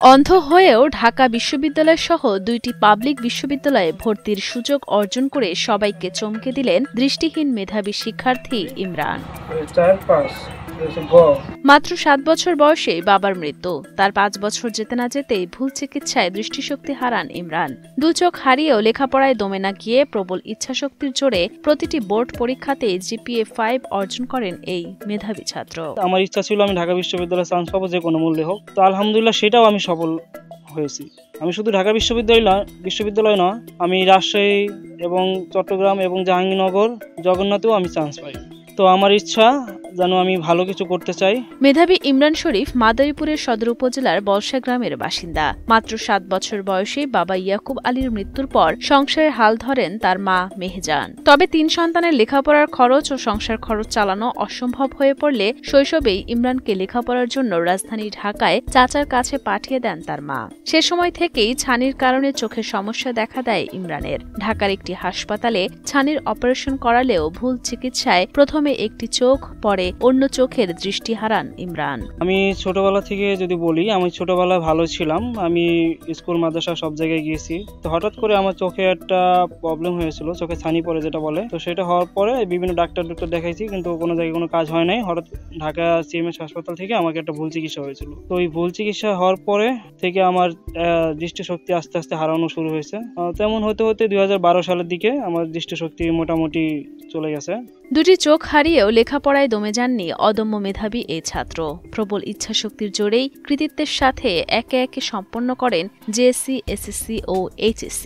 অন্ধ হয়েও ঢাকা বিশ্ববিদ্যালয় সহ দুইটি পাবলিক বিশ্ববিদ্যালয়ে ভর্তির সুযোগ অর্জন করে সবাইকে চমকে দিলেন দৃষ্টিহীন মেধাবী শিক্ষার্থী ইমরান। মাত্র ৭ বছর বয়সে বাবার মৃত্যু। তার ৫ বছর যেতে না যেতেই ভুল চিকিৎসায় দৃষ্টিশক্তি হারান ইমরান। দু চোখ হারিয়েও লেখাপড়ায় দমে না গিয়ে প্রবল ইচ্ছাশক্তির জোরে প্রতিটি বোর্ড পরীক্ষাতে GPA ৫ অর্জন করেন এই মেধাবী ছাত্র। আমার ইচ্ছা ছিল আমি ঢাকা বিশ্ববিদ্যালয়ে চান্স পাবো, যে কোনো মূল্যে হোক। তো আলহামদুলিল্লাহ সেটাও আমি সফল হয়েছি। আমি শুধু ঢাকা বিশ্ববিদ্যালয় নয়, আমি রাজশাহী এবং চট্টগ্রাম এবং জাহাঙ্গীরনগর, জগন্নাথেও আমি চান্স পাই। তো আমার ইচ্ছা যেন আমি ভালো কিছু করতে চাই। মেধাবী ইমরান শরীফ মাদারীপুরের সদর উপজেলার বলসা গ্রামের বাসিন্দা। মাত্র ৭ বছর বয়সে বাবা ইয়াকুব আলীর মৃত্যুর পর সংসারের হাল ধরেন তার মা মেহজান। তবে ৩ সন্তানের লেখাপড়ার খরচ ও সংসার খরচ চালানো অসম্ভব হয়ে পড়লে শৈশবেই ইমরানকে লেখাপড়ার জন্য রাজধানী ঢাকায় চাচার কাছে পাঠিয়ে দেন তার মা। সে সময় থেকেই ছানির কারণে চোখের সমস্যা দেখা দেয় ইমরানের। ঢাকার একটি হাসপাতালে ছানির অপারেশন করালেও ভুল চিকিৎসায় প্রথমে একটি চোখ, পরে অন্য চোখের দৃষ্টি হারান ইমরান। আমি ছোটবেলা থেকে যদি বলি, আমি ছোটবেলায় ভালো ছিলাম। আমি স্কুল মাদ্রাসা সব জায়গায় গিয়েছি। তো হঠাৎ করে আমার চোখে একটা প্রবলেম হয়েছিল, চোখে ছানি পড়ে যেটা বলে। তো সেটা হওয়ার পরে বিভিন্ন ডাক্তার দেখাইছি, কিন্তু কোনো জায়গায় কোনো কাজ হয় নাই। হঠাৎ ঢাকা CMS হাসপাতাল থেকে আমাকে একটা ভুল চিকিৎসা হয়েছিল। তো এই ভুল চিকিৎসা হওয়ার পরে থেকে আমার দৃষ্টিশক্তি আস্তে আস্তে হারানো শুরু হয়েছে। তেমন হতে হতে 2012 সালের দিকে আমার দৃষ্টিশক্তি মোটামুটি চলে গেছে। দুটি চোখ হারিয়েও লেখাপড়ায় দমে যাননি অদম্য মেধাবী এই ছাত্র। প্রবল ইচ্ছাশক্তির জোরেই কৃতিত্বের সাথে একে একে সম্পন্ন করেন JSC, SSC ও HSC।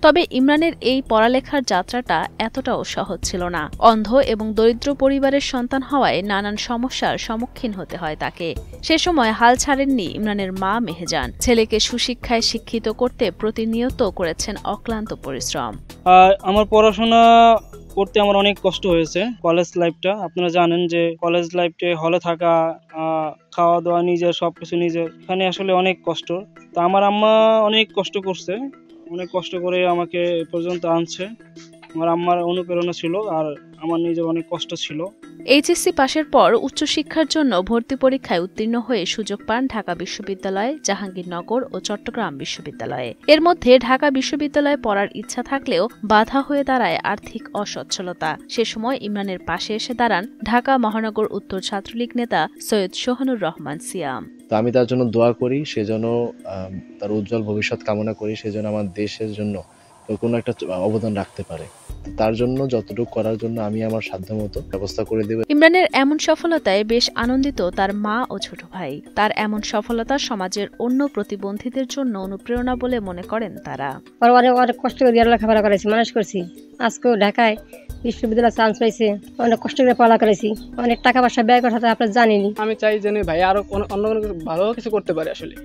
তবে ইমরানের এই পড়ালেখার যাত্রাটা এতটাও সহজ ছিল না। অন্ধ এবং দরিদ্র পরিবারের সন্তান হওয়ায় নানান সমস্যার সম্মুখীন হতে হয় তাকে। সে সময় হাল ছাড়েননি ইমরানের মা মেহজান। ছেলেকে সুশিক্ষায় শিক্ষিত করতে প্রতিনিয়ত করেছেন অক্লান্ত পরিশ্রম। আমার পড়াশোনা করতে আমার অনেক কষ্ট হয়েছে। কলেজ লাইফটা আপনারা জানেন যে কলেজ লাইফে হলে থাকা, খাওয়া দাওয়া নিজের, সবকিছু নিজের, এখানে আসলে অনেক কষ্ট। তো আমার আম্মা অনেক কষ্ট করছে, অনেক কষ্ট করে আমাকে এ পর্যন্ত আনছে। আমার আম্মার অনুপ্রেরণা ছিল, আর আমার নিজের অনেক কষ্ট ছিল। HSC পাশের পর উচ্চশিক্ষার জন্য ভর্তি পরীক্ষায় উত্তীর্ণ হয়ে সুযোগ পান ঢাকা বিশ্ববিদ্যালয়, জাহাঙ্গীরনগর ও চট্টগ্রাম বিশ্ববিদ্যালয়ে। এর মধ্যে ঢাকা বিশ্ববিদ্যালয়ে পড়ার ইচ্ছা থাকলেও বাধা হয়ে দাঁড়ায় আর্থিক অসচ্ছলতা। সে সময় ইমরানের পাশে এসে দাঁড়ান ঢাকা মহানগর উত্তর ছাত্রলীগ নেতা সৈয়দ সোহানুর রহমান সিয়াম। তো আমি তার জন্য দোয়া করি, সেজন্য তার উজ্জ্বল ভবিষ্যৎ কামনা করি, সেজন্য আমার দেশের জন্য কোনো একটা অবদান রাখতে পারে। তার জন্য যতটুকু করার জন্য আমি আমার সাধ্যমতো ব্যবস্থা করে দেব। ইমরানের এমন সফলতায় বেশ আনন্দিত তার মা ও ছোট ভাই। তার এমন সফলতা সমাজের অন্য প্রতিবন্ধীদের জন্য অনুপ্রেরণা বলে মনে করেন তারা। অনেক কষ্ট করে লেখাপড়া করেছি, মানুষ করছি। আজকেও ঢাকায় বিশ্ববিদ্যালয়ে চান্স পাইছে, অনেক কষ্ট করে পড়া করেছি, অনেক টাকা পয়সা ব্যয় করতে আপনার জানেনি। আমি চাই যেন ভাইয়া আরো অন্য কোনো ভালো কিছু করতে পারে। আসলে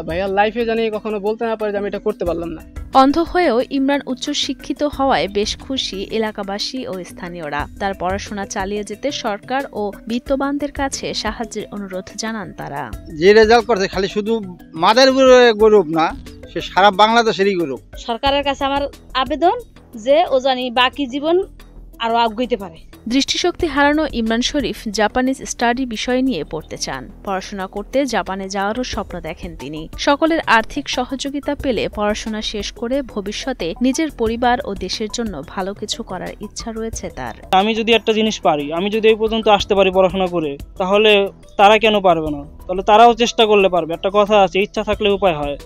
ভাইয়ার লাইফে জানি কখনো বলতে না পারে যে আমি এটা করতে পারলাম না। অন্ধ হয়েও ইমরান উচ্চ শিক্ষিত হওয়ায় বেশ খুশি এলাকাবাসী ও স্থানীয়রা। তার পড়াশোনা চালিয়ে যেতে সরকার ও বিত্তবানদের কাছে সাহায্যের অনুরোধ জানান তারা। যে রেজাল্ট করছে খালি শুধু মাদারীপুরে গৌরব না, সে সারা বাংলাদেশেরই গৌরব। সরকারের কাছে আমার আবেদন যে ও জানি বাকি জীবন আরো আগাইতে পারে। দৃষ্টিশক্তি হারানো ইমরান শরীফ জাপানিজ স্টাডি বিষয় নিয়ে পড়তে চান। পড়াশোনা করতে জাপানে যাওয়ারও স্বপ্ন দেখেন তিনি। সকলের আর্থিক সহযোগিতা পেলে পড়াশোনা শেষ করে ভবিষ্যতে নিজের পরিবার ও দেশের জন্য ভালো কিছু করার ইচ্ছা রয়েছে তার। আমি যদি একটা জিনিস পারি, আমি যদি এই পর্যন্ত আসতে পারি পড়াশোনা করে, তাহলে তারা কেন পারবে না? তাহলে তারাও চেষ্টা করলে পারবে। একটা কথা আছে, ইচ্ছা থাকলে উপায় হয়।